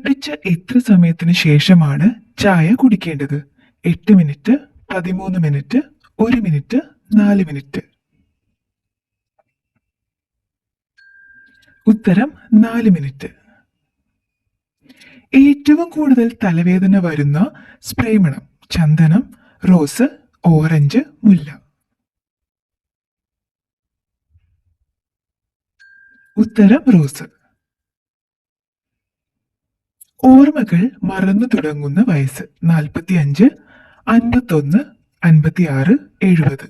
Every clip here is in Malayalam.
തിളപ്പിച്ച എത്ര സമയത്തിന് ശേഷമാണ് ചായ കുടിക്കേണ്ടത്? 8 മിനിറ്റ്, 13 മിനിറ്റ്, 1 മിനിറ്റ്, 4 മിനിറ്റ്? ഉത്തരം 4 മിനിറ്റ്. ഏറ്റവും കൂടുതൽ തലവേദന വരുന്ന സ്പ്രേ മണം? ചന്ദനം, റോസ്, ഓറഞ്ച്, മുല്ല? ഉത്തരം റോസ്. ഓർമ്മകൾ മറന്നു തുടങ്ങുന്ന വയസ്സ്? 45, 51, 56, 70?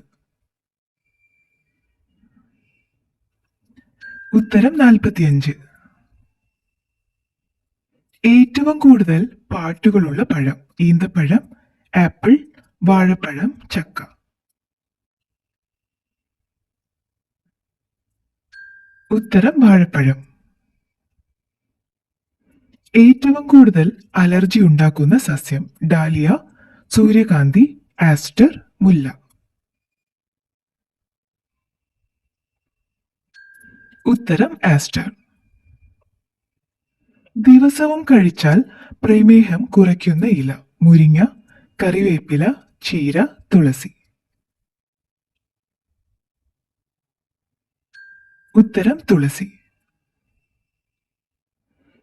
ഉത്തരം 45. ഏറ്റവും കൂടുതൽ പാട്ടുകളുള്ള പഴം? ഈന്തപ്പഴം, ആപ്പിൾ, വാഴപ്പഴം, ചക്ക? ഉത്തരം വാഴപ്പഴം. ഏറ്റവും കൂടുതൽ അലർജി ഉണ്ടാക്കുന്ന സസ്യം? ഡാലിയ, സൂര്യകാന്തി, ആസ്റ്റർ, മുല്ല? ഉത്തരം ആസ്റ്റർ. ദിവസവും കഴിച്ചാൽ പ്രമേഹം കുറയ്ക്കുന്ന ഇല? മുരിങ്ങ, കറിവേപ്പില, ചീര, തുളസി? ഉത്തരം തുളസി.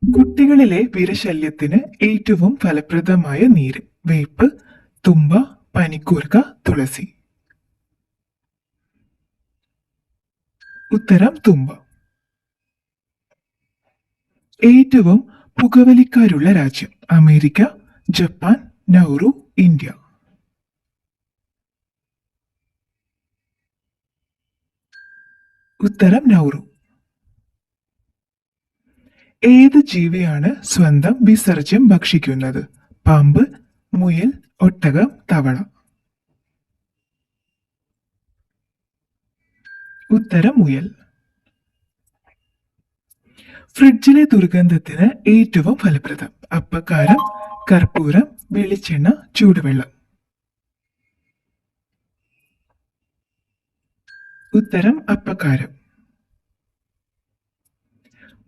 കുട്ടികളിലെ വിരശല്യത്തിന് ഏറ്റവും ഫലപ്രദമായ നീര്? വേപ്പ്, തുമ്പ, പനിക്കൂർക്ക, തുളസി? ഉത്തരം തുമ്പ. ഏറ്റവും പുകവലിക്കാരുള്ള രാജ്യം? America, Japan, Nauru, India? ഉത്തരം നൗറു. ഏത് ജീവിയാണ് സ്വന്തം വിസർജ്യം ഭക്ഷിക്കുന്നത്? പാമ്പ്, മുയൽ, ഒട്ടകം, തവള? ഉത്തരം മുയൽ. ഫ്രിഡ്ജിലെ ദുർഗന്ധത്തിന് ഏറ്റവും ഫലപ്രദം? അപ്പക്കാരം, കർപ്പൂരം, വെളിച്ചെണ്ണ, ചൂടുവെള്ളം? ഉത്തരം അപ്പക്കാരം.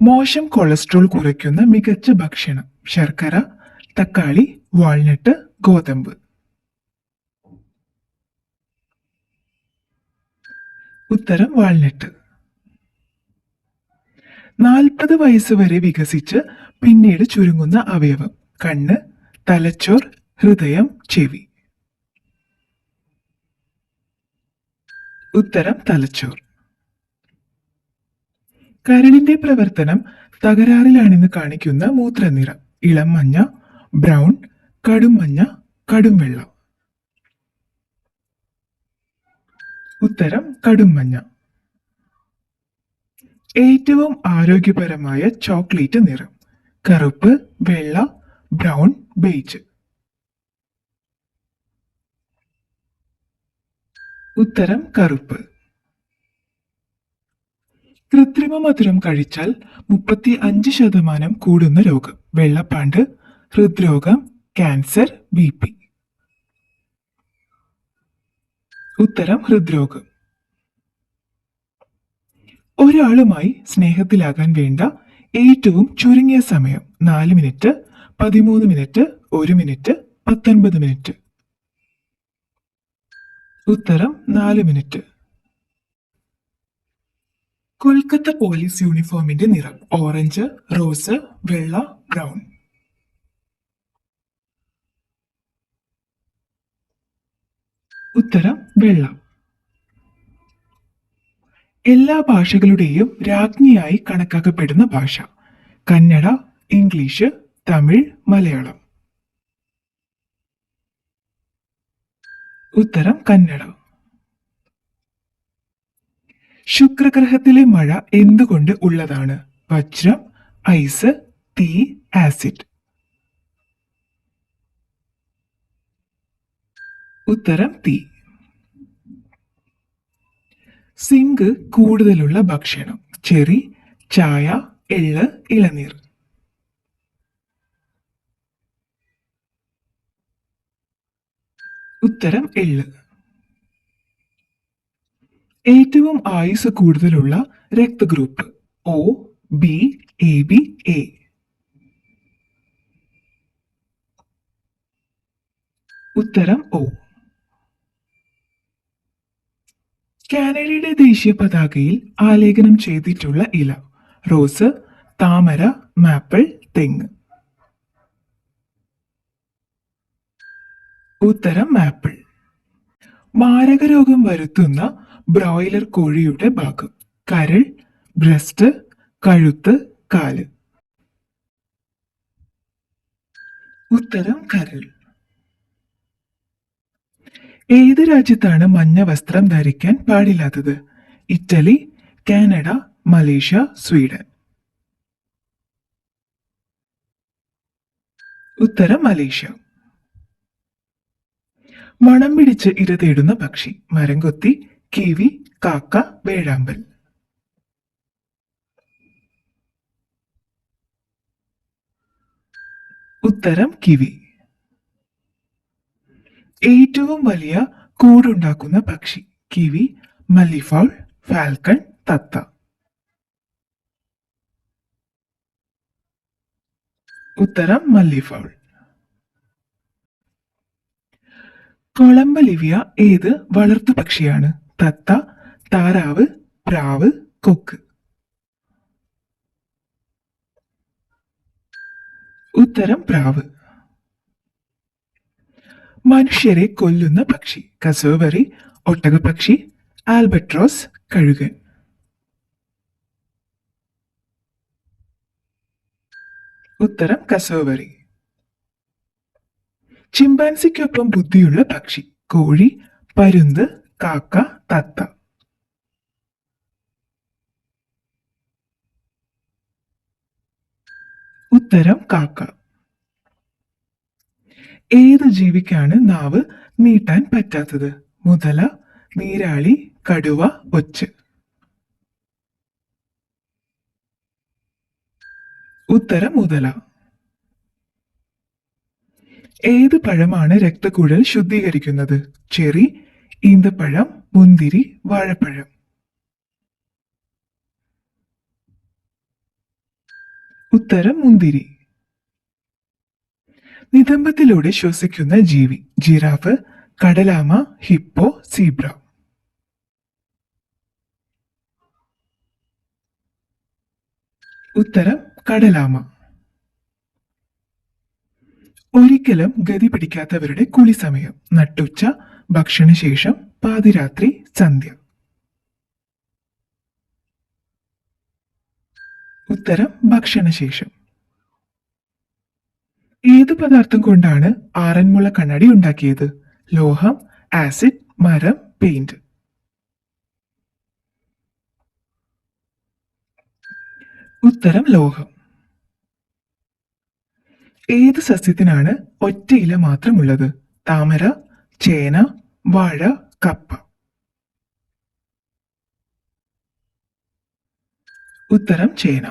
മോശം കൊളസ്ട്രോൾ കുറയ്ക്കുന്ന മികച്ച ഭക്ഷണം? ശർക്കര, തക്കാളി, വാൾനട്ട്, ഗോതമ്പ്? ഉത്തരം വാൾനട്ട്. 40 വയസ്സ് വരെ വികസിച്ച് പിന്നീട് ചുരുങ്ങുന്ന അവയവം? കണ്ണ്, തലച്ചോർ, ഹൃദയം, ചെവി? ഉത്തരം തലച്ചോർ. കരളിന്റെ പ്രവർത്തനം തകരാറിലാണെന്ന് കാണിക്കുന്ന മൂത്രനിറം? ഇളം മഞ്ഞ, ബ്രൗൺ, കടും മഞ്ഞ, കടും വെള്ള? ഉത്തരം കടും മഞ്ഞ. ഏറ്റവും ആരോഗ്യപരമായ ചോക്ലേറ്റ് നിറം? കറുപ്പ്, വെള്ള, ബ്രൗൺ, ബേജ്? ഉത്തരം കറുപ്പ്. കൃത്രിമ മധുരം കഴിച്ചാൽ 35% കൂടുന്ന രോഗം? വെള്ളപ്പാണ്ട്, ഹൃദ്രോഗം, ക്യാൻസർ, BP? ഉത്തരം ഹൃദ്രോഗം. ഒരാളുമായി സ്നേഹത്തിലാകാൻ വേണ്ട ഏറ്റവും ചുരുങ്ങിയ സമയം? 4 മിനിറ്റ്, 13 മിനിറ്റ്, 1 മിനിറ്റ്, 19 മിനിറ്റ്? ഉത്തരം 4 മിനിറ്റ്. കൊൽക്കത്ത പോലീസ് യൂണിഫോമിന്റെ നിറം? ഓറഞ്ച്, റോസ്, വെള്ള, ബ്രൗൺ? ഉത്തരം വെള്ള. എല്ലാ ഭാഷകളുടെയും രാജ്ഞിയായി കണക്കാക്കപ്പെടുന്ന ഭാഷ? കന്നഡ, ഇംഗ്ലീഷ്, തമിഴ്, മലയാളം? ഉത്തരം കന്നഡ. ശുക്രഗ്രഹത്തിലെ മഴ എന്തുകൊണ്ട് ഉള്ളതാണ്? വജ്രം, ഐസ്, തീ, ആസിഡ്? ഉത്തരം തീ. സിങ്ക് കൂടുതലുള്ള ഭക്ഷണം? ചെറി, ചായ, എള്ള്, ഇളനീർ? ഉത്തരം എള്ള്. ഏറ്റവും ആയുസ് കൂടുതലുള്ള രക്തഗ്രൂപ്പ്? O, B, AB, A? ഉത്തരം O. കാനഡയുടെ ദേശീയ പതാകയിൽ ആലേഖനം ചെയ്തിട്ടുള്ള ഇല: റോസ്, താമര, മാപ്പിൾ, തെങ്ങ്. ഉത്തരം മാപ്പിൾ. മാരകരോഗം വരുത്തുന്ന ബ്രോയിലർ കോഴിയുടെ ഭാഗം: കരൾ, ബ്രസ്റ്റ്, കഴുത്ത്, കാല്. ഉത്തരം കരൾ. ഏത് രാജ്യത്താണ് മഞ്ഞ വസ്ത്രം ധരിക്കാൻ പാടില്ലാത്തത്? Italy, Canada, Malaysia, Sweden. ഉത്തരം മലേഷ്യ. മണം പിടിച്ച് ഇര തേടുന്ന പക്ഷി: മരംകൊത്തി, കിവി, കാക്ക, വേഴാമ്പൽ. ഉത്തരം കിവി. ഏറ്റവും വലിയ കൂടുണ്ടാക്കുന്ന പക്ഷി: കിവി, മല്ലിഫൗൾ, ഫാൽക്കൺ, തത്ത. ഉത്തരം മല്ലിഫൗൾ. കൊളംബലിവിയ ഏത് വളർത്തു പക്ഷിയാണ്? തത്ത, താറാവ്, പ്രാവ്, കൊക്ക്. ഉത്തരം പ്രാവ്. മനുഷ്യരെ കൊല്ലുന്ന പക്ഷി: കസോവറി, ഒട്ടകപ്പക്ഷി, ആൽബട്രോസ്, കഴുകൻ. ഉത്തരം കസോവറി. ചിമ്പാൻസിക്കൊപ്പം ബുദ്ധിയുള്ള പക്ഷി: കോഴി, പരുന്ത്, കാക്ക, തത്ത. ഉത്തരം കാക്ക. ഏത് ജീവിക്കാണ് നാവ് നീട്ടാൻ പറ്റാത്തത്? മുതല, നീരാളി, കടുവ, ഒച്ച്. ഉത്തരം മുതല. ഏത് പഴമാണ് രക്തക്കുഴൽ ശുദ്ധീകരിക്കുന്നത്? ചെറി, ഈന്തപ്പഴം, മുന്തിരി, വാഴപ്പഴം. ഉത്തരം മുന്തിരി. നിതംബത്തിലൂടെ ശ്വസിക്കുന്ന ജീവി: ജിറാഫ്, കടലാമ, ഹിപ്പോ, സീബ്ര. ഉത്തരം കടലാമ. ഒരിക്കലും ഗതി പിടിക്കാത്തവരുടെ കുളി സമയം: നട്ടുച്ച, ഭക്ഷണശേഷം, പാതിരാത്രി, സന്ധ്യ. ഉത്തരം ഭക്ഷണശേഷം. ഏത് പദാർത്ഥം കൊണ്ടാണ് ആറന്മുള കണ്ണാടി ഉണ്ടാക്കിയത്? ലോഹം, ആസിഡ്, മരം, പെയിന്റ്. ഉത്തരം ലോഹം. ഏത് സസ്യത്തിനാണ് ഒറ്റ ഇല മാത്രമുള്ളത്? താമര, ചേന, വാഴ, കപ്പ. ഉത്തരം ചേന.